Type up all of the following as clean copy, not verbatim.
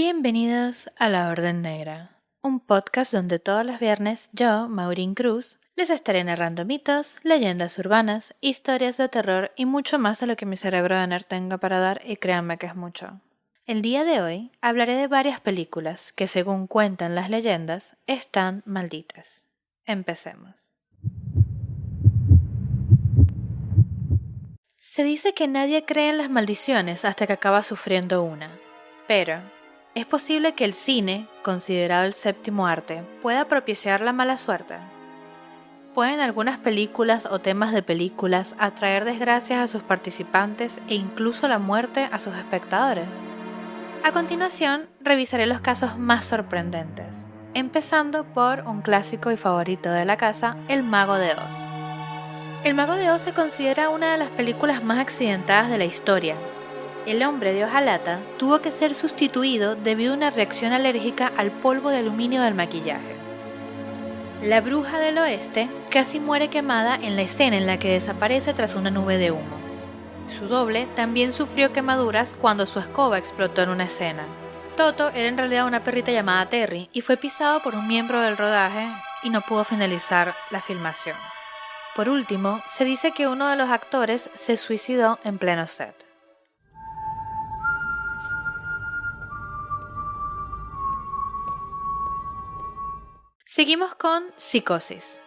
Bienvenidos a La Orden Negra, un podcast donde todos los viernes yo, Maureen Cruz, les estaré narrando mitos, leyendas urbanas, historias de terror y mucho más de lo que mi cerebro de nerd tenga para dar, y créanme que es mucho. El día de hoy hablaré de varias películas que, según cuentan las leyendas, están malditas. Empecemos. Se dice que nadie cree en las maldiciones hasta que acaba sufriendo una, pero ¿es posible que el cine, considerado el séptimo arte, pueda propiciar la mala suerte? ¿Pueden algunas películas o temas de películas atraer desgracias a sus participantes e incluso la muerte a sus espectadores? A continuación, revisaré los casos más sorprendentes, empezando por un clásico y favorito de la casa, El Mago de Oz. El Mago de Oz se considera una de las películas más accidentadas de la historia. El hombre de hojalata tuvo que ser sustituido debido a una reacción alérgica al polvo de aluminio del maquillaje. La bruja del oeste casi muere quemada en la escena en la que desaparece tras una nube de humo. Su doble también sufrió quemaduras cuando su escoba explotó en una escena. Toto era en realidad una perrita llamada Terry y fue pisado por un miembro del rodaje y no pudo finalizar la filmación. Por último, se dice que uno de los actores se suicidó en pleno set. Seguimos con Psicosis.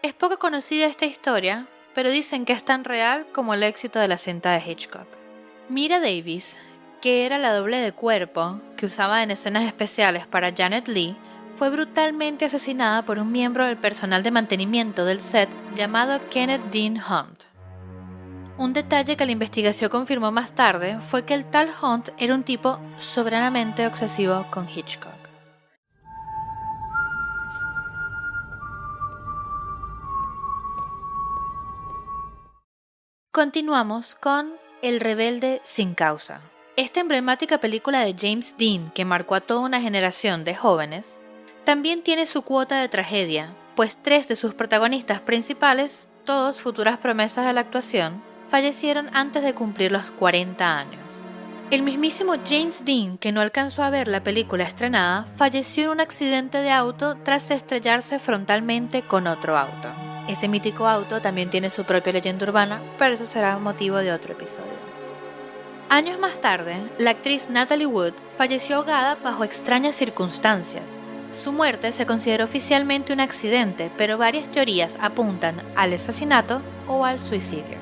Es poco conocida esta historia, pero dicen que es tan real como el éxito de la cinta de Hitchcock. Mira Davis, que era la doble de cuerpo que usaba en escenas especiales para Janet Leigh, fue brutalmente asesinada por un miembro del personal de mantenimiento del set llamado Kenneth Dean Hunt. Un detalle que la investigación confirmó más tarde fue que el tal Hunt era un tipo soberanamente obsesivo con Hitchcock. Continuamos con El rebelde sin causa. Esta emblemática película de James Dean, que marcó a toda una generación de jóvenes, también tiene su cuota de tragedia, pues 3 de sus protagonistas principales, todos futuras promesas de la actuación, fallecieron antes de cumplir los 40 años. El mismísimo James Dean, que no alcanzó a ver la película estrenada, falleció en un accidente de auto tras estrellarse frontalmente con otro auto. Ese mítico auto también tiene su propia leyenda urbana, pero eso será motivo de otro episodio. Años más tarde, la actriz Natalie Wood falleció ahogada bajo extrañas circunstancias. Su muerte se consideró oficialmente un accidente, pero varias teorías apuntan al asesinato o al suicidio.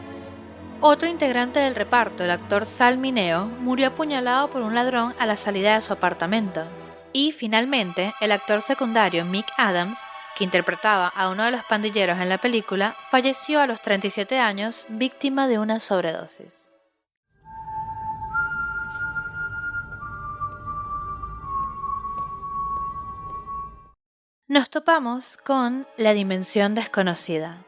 Otro integrante del reparto, el actor Sal Mineo, murió apuñalado por un ladrón a la salida de su apartamento. Y, finalmente, el actor secundario Mick Adams, que interpretaba a uno de los pandilleros en la película, falleció a los 37 años víctima de una sobredosis. Nos topamos con La Dimensión Desconocida.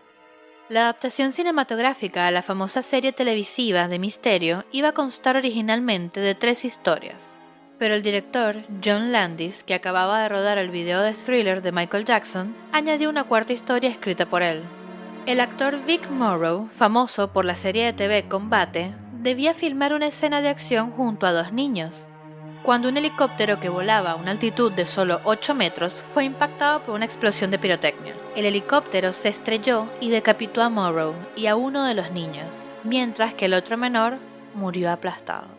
La adaptación cinematográfica a la famosa serie televisiva de misterio iba a constar originalmente de 3 historias, pero el director John Landis, que acababa de rodar el video de Thriller de Michael Jackson, añadió una 4ª historia escrita por él. El actor Vic Morrow, famoso por la serie de TV Combate, debía filmar una escena de acción junto a 2 niños, cuando un helicóptero que volaba a una altitud de solo 8 metros fue impactado por una explosión de pirotecnia. El helicóptero se estrelló y decapitó a Morrow y a uno de los niños, mientras que el otro menor murió aplastado.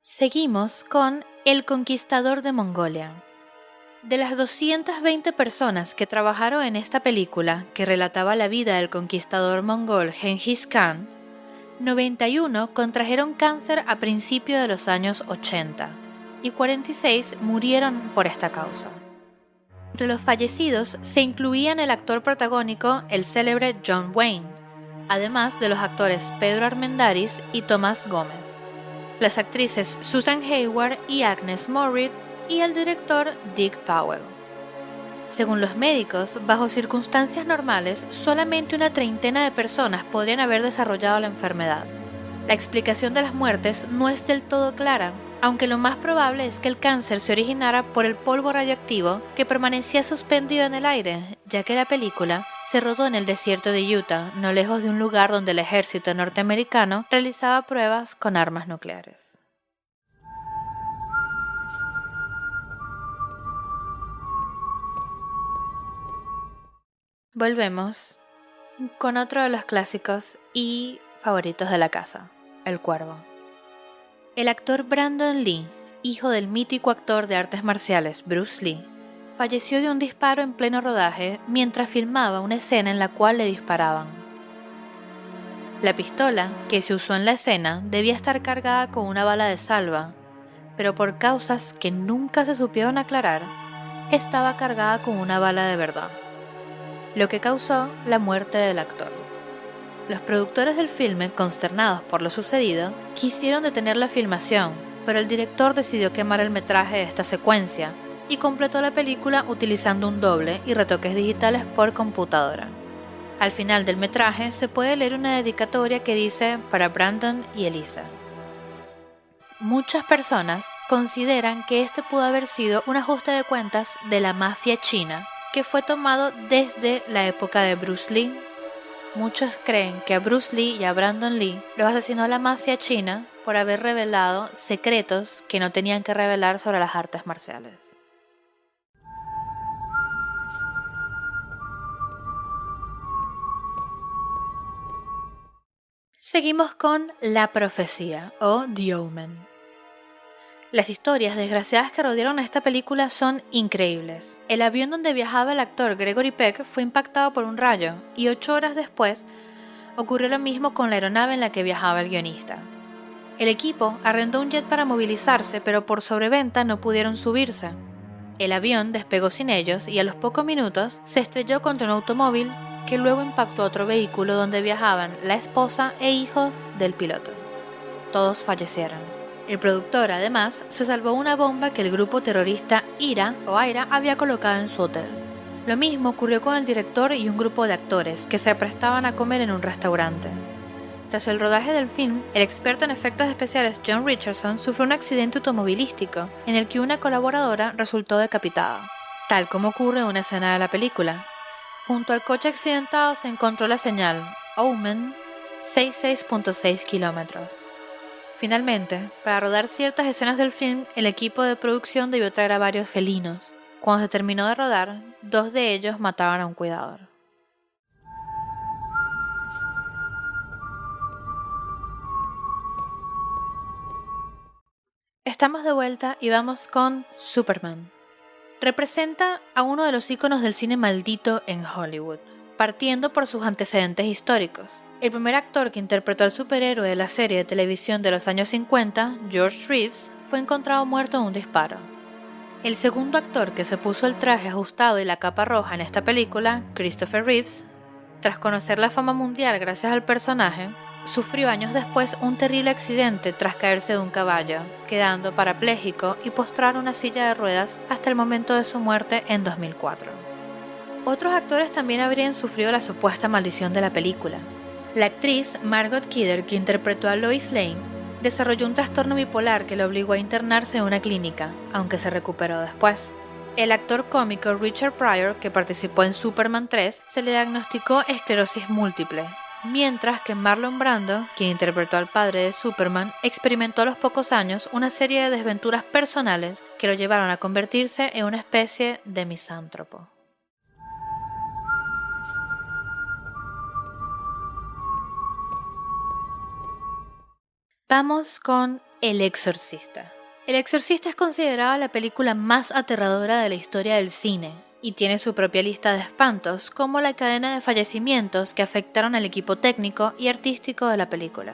Seguimos con El Conquistador de Mongolia. De las 220 personas que trabajaron en esta película, que relataba la vida del conquistador mongol Genghis Khan, 91 contrajeron cáncer a principios de los años 80 y 46 murieron por esta causa. Entre los fallecidos se incluían el actor protagónico, el célebre John Wayne, además de los actores Pedro Armendáriz y Tomás Gómez, las actrices Susan Hayward y Agnes Morrit, y el director Dick Powell. Según los médicos, bajo circunstancias normales, solamente una 30 de personas podrían haber desarrollado la enfermedad. La explicación de las muertes no es del todo clara, aunque lo más probable es que el cáncer se originara por el polvo radioactivo que permanecía suspendido en el aire, ya que la película se rodó en el desierto de Utah, no lejos de un lugar donde el ejército norteamericano realizaba pruebas con armas nucleares. Volvemos con otro de los clásicos y favoritos de la casa, El Cuervo. El actor Brandon Lee, hijo del mítico actor de artes marciales Bruce Lee, falleció de un disparo en pleno rodaje mientras filmaba una escena en la cual le disparaban. La pistola que se usó en la escena debía estar cargada con una bala de salva, pero por causas que nunca se supieron aclarar, estaba cargada con una bala de verdad, lo que causó la muerte del actor. Los productores del filme, consternados por lo sucedido, quisieron detener la filmación, pero el director decidió quemar el metraje de esta secuencia y completó la película utilizando un doble y retoques digitales por computadora. Al final del metraje se puede leer una dedicatoria que dice para Brandon y Elisa. Muchas personas consideran que este pudo haber sido un ajuste de cuentas de la mafia china, que fue tomado desde la época de Bruce Lee. Muchos creen que a Bruce Lee y a Brandon Lee los asesinó la mafia china por haber revelado secretos que no tenían que revelar sobre las artes marciales. Seguimos con La Profecía o The Omen. Las historias desgraciadas que rodearon a esta película son increíbles. El avión donde viajaba el actor Gregory Peck fue impactado por un rayo y 8 horas después ocurrió lo mismo con la aeronave en la que viajaba el guionista. El equipo arrendó un jet para movilizarse, pero por sobreventa no pudieron subirse. El avión despegó sin ellos y a los pocos minutos se estrelló contra un automóvil que luego impactó a otro vehículo donde viajaban la esposa e hijo del piloto. Todos fallecieron. El productor, además, se salvó una bomba que el grupo terrorista IRA había colocado en su hotel. Lo mismo ocurrió con el director y un grupo de actores que se prestaban a comer en un restaurante. Tras el rodaje del film, el experto en efectos especiales John Richardson sufrió un accidente automovilístico en el que una colaboradora resultó decapitada, tal como ocurre en una escena de la película. Junto al coche accidentado se encontró la señal Omen 66.6 kilómetros. Finalmente, para rodar ciertas escenas del film, el equipo de producción debió traer a varios felinos. Cuando se terminó de rodar, 2 de ellos mataban a un cuidador. Estamos de vuelta y vamos con Superman. Representa a uno de los íconos del cine maldito en Hollywood, partiendo por sus antecedentes históricos. El primer actor que interpretó al superhéroe de la serie de televisión de los años 50, George Reeves, fue encontrado muerto de un disparo. El segundo actor que se puso el traje ajustado y la capa roja en esta película, Christopher Reeves, tras conocer la fama mundial gracias al personaje, sufrió años después un terrible accidente tras caerse de un caballo, quedando parapléjico y postrado en una silla de ruedas hasta el momento de su muerte en 2004. Otros actores también habrían sufrido la supuesta maldición de la película. La actriz Margot Kidder, que interpretó a Lois Lane, desarrolló un trastorno bipolar que le obligó a internarse en una clínica, aunque se recuperó después. El actor cómico Richard Pryor, que participó en Superman 3, se le diagnosticó esclerosis múltiple, mientras que Marlon Brando, quien interpretó al padre de Superman, experimentó a los pocos años una serie de desventuras personales que lo llevaron a convertirse en una especie de misántropo. Vamos con El Exorcista. El Exorcista es considerada la película más aterradora de la historia del cine y tiene su propia lista de espantos, como la cadena de fallecimientos que afectaron al equipo técnico y artístico de la película.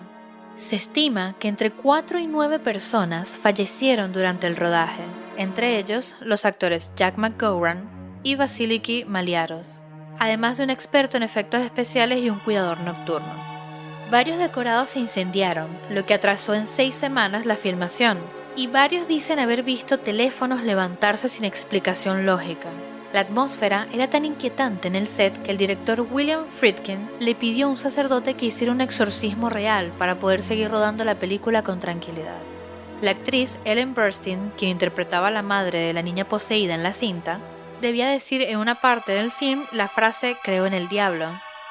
Se estima que entre 4 y 9 personas fallecieron durante el rodaje, entre ellos los actores Jack McGowan y Vasiliki Maliaros, además de un experto en efectos especiales y un cuidador nocturno. Varios decorados se incendiaron, lo que atrasó en 6 semanas la filmación, y varios dicen haber visto teléfonos levantarse sin explicación lógica. La atmósfera era tan inquietante en el set que el director William Friedkin le pidió a un sacerdote que hiciera un exorcismo real para poder seguir rodando la película con tranquilidad. La actriz Ellen Burstyn, quien interpretaba a la madre de la niña poseída en la cinta, debía decir en una parte del film la frase "creo en el diablo",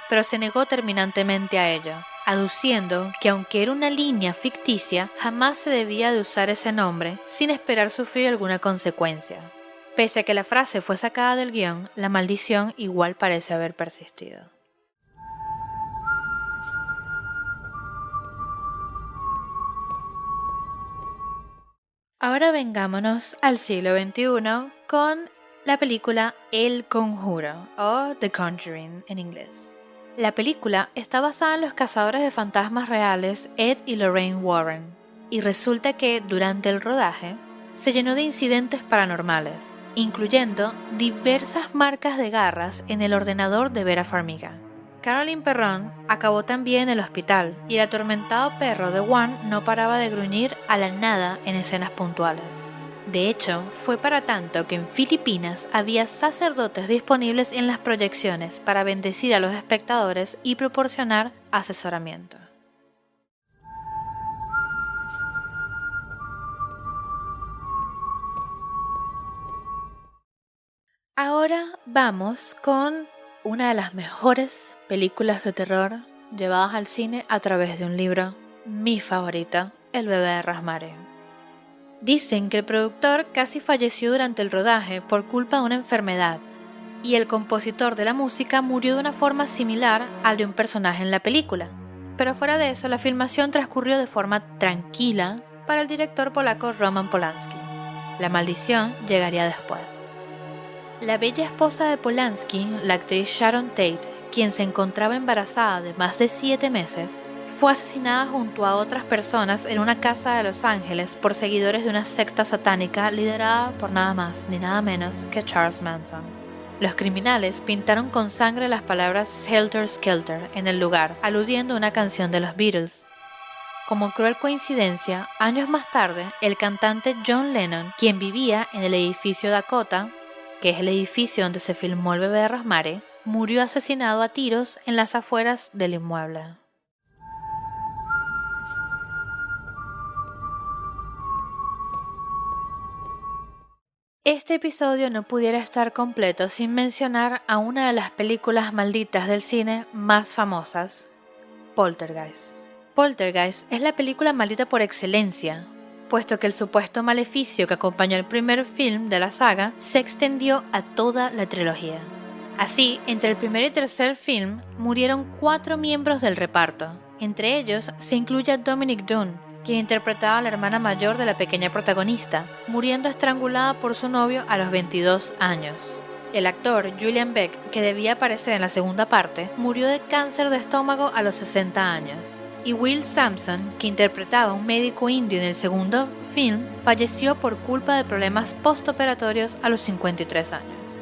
pero se negó terminantemente a ello, aduciendo que aunque era una línea ficticia, jamás se debía de usar ese nombre sin esperar sufrir alguna consecuencia. Pese a que la frase fue sacada del guión, la maldición igual parece haber persistido. Ahora vengámonos al siglo XXI con la película El Conjuro, o The Conjuring en inglés. La película está basada en los cazadores de fantasmas reales Ed y Lorraine Warren, y resulta que durante el rodaje se llenó de incidentes paranormales, incluyendo diversas marcas de garras en el ordenador de Vera Farmiga. Caroline Perron acabó también en el hospital y el atormentado perro de Juan no paraba de gruñir a la nada en escenas puntuales. De hecho, fue para tanto que en Filipinas había sacerdotes disponibles en las proyecciones para bendecir a los espectadores y proporcionar asesoramiento. Ahora vamos con una de las mejores películas de terror llevadas al cine a través de un libro, mi favorita, El bebé de Rosemary. Dicen que el productor casi falleció durante el rodaje por culpa de una enfermedad, y el compositor de la música murió de una forma similar al de un personaje en la película. Pero fuera de eso, la filmación transcurrió de forma tranquila para el director polaco Roman Polanski. La maldición llegaría después. La bella esposa de Polanski, la actriz Sharon Tate, quien se encontraba embarazada de más de 7 meses, fue asesinada junto a otras personas en una casa de Los Ángeles por seguidores de una secta satánica liderada por nada más ni nada menos que Charles Manson. Los criminales pintaron con sangre las palabras Helter Skelter en el lugar, aludiendo a una canción de los Beatles. Como cruel coincidencia, años más tarde, el cantante John Lennon, quien vivía en el edificio Dakota, que es el edificio donde se filmó El bebé de Rosemary, murió asesinado a tiros en las afueras del inmueble. Este episodio no pudiera estar completo sin mencionar a una de las películas malditas del cine más famosas, Poltergeist. Poltergeist es la película maldita por excelencia, puesto que el supuesto maleficio que acompañó el primer film de la saga se extendió a toda la trilogía. Así, entre el primer y tercer film murieron 4 miembros del reparto. Entre ellos se incluye a Dominic Dunne, quien interpretaba a la hermana mayor de la pequeña protagonista, muriendo estrangulada por su novio a los 22 años. El actor Julian Beck, que debía aparecer en la segunda parte, murió de cáncer de estómago a los 60 años. Y Will Sampson, que interpretaba a un médico indio en el segundo film, falleció por culpa de problemas postoperatorios a los 53 años.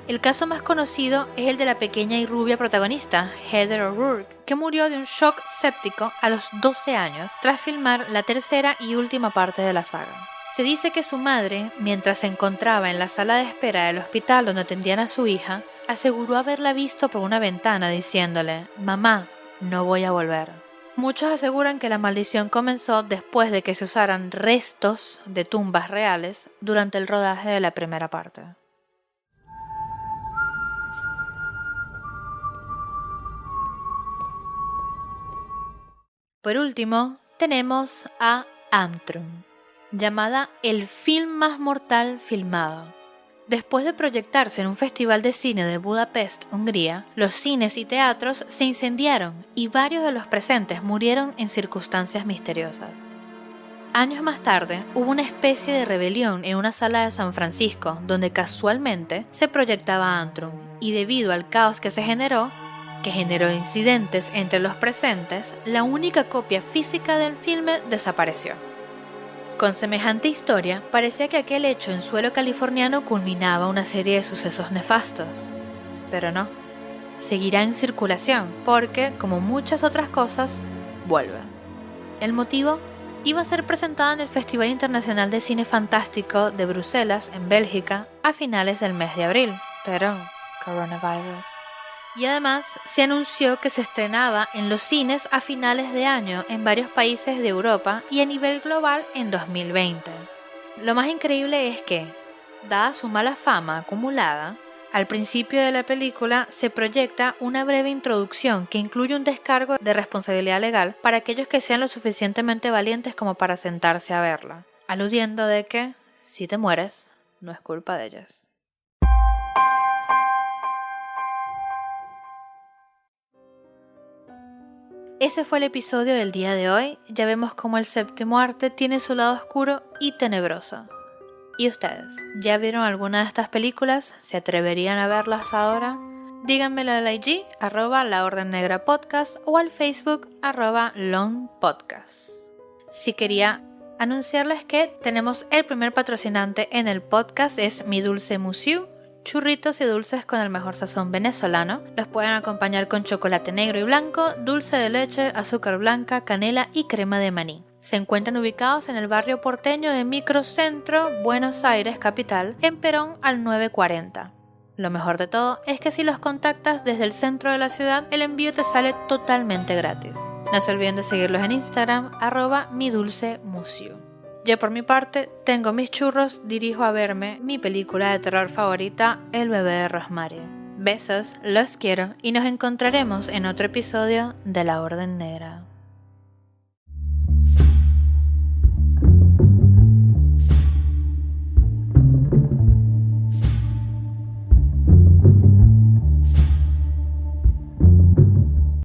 El caso más conocido es el de la pequeña y rubia protagonista, Heather O'Rourke, que murió de un shock séptico a los 12 años tras filmar la tercera y última parte de la saga. Se dice que su madre, mientras se encontraba en la sala de espera del hospital donde atendían a su hija, aseguró haberla visto por una ventana diciéndole: «Mamá, no voy a volver». Muchos aseguran que la maldición comenzó después de que se usaran restos de tumbas reales durante el rodaje de la primera parte. Por último, tenemos a Antrum, llamada el film más mortal filmado. Después de proyectarse en un festival de cine de Budapest, Hungría, los cines y teatros se incendiaron y varios de los presentes murieron en circunstancias misteriosas. Años más tarde, hubo una especie de rebelión en una sala de San Francisco, donde casualmente se proyectaba Antrum, y debido al caos que generó incidentes entre los presentes, la única copia física del filme desapareció. Con semejante historia, parecía que aquel hecho en suelo californiano culminaba una serie de sucesos nefastos. Pero no, seguirá en circulación porque, como muchas otras cosas, vuelve. El motivo iba a ser presentada en el Festival Internacional de Cine Fantástico de Bruselas, en Bélgica, a finales del mes de abril, pero coronavirus. Y además se anunció que se estrenaba en los cines a finales de año en varios países de Europa y a nivel global en 2020. Lo más increíble es que, dada su mala fama acumulada, al principio de la película se proyecta una breve introducción que incluye un descargo de responsabilidad legal para aquellos que sean lo suficientemente valientes como para sentarse a verla, aludiendo de que, si te mueres, no es culpa de ellos. Ese fue el episodio del día de hoy. Ya vemos cómo el séptimo arte tiene su lado oscuro y tenebroso. ¿Y ustedes? ¿Ya vieron alguna de estas películas? ¿Se atreverían a verlas ahora? Díganmelo al IG, @laordennegrapodcast o al Facebook, @longpodcast. Sí quería anunciarles que tenemos el primer patrocinante en el podcast, es Mi Dulce Musiu. Churritos y dulces con el mejor sazón venezolano. Los pueden acompañar con chocolate negro y blanco, dulce de leche, azúcar blanca, canela y crema de maní. Se encuentran ubicados en el barrio porteño de Microcentro, Buenos Aires, capital, en Perón al 940. Lo mejor de todo es que si los contactas desde el centro de la ciudad, el envío te sale totalmente gratis. No se olviden de seguirlos en Instagram, @midulcemusiu. Yo por mi parte tengo mis churros, dirijo a verme mi película de terror favorita, El bebé de Rosemary. Besos, los quiero y nos encontraremos en otro episodio de La Orden Negra.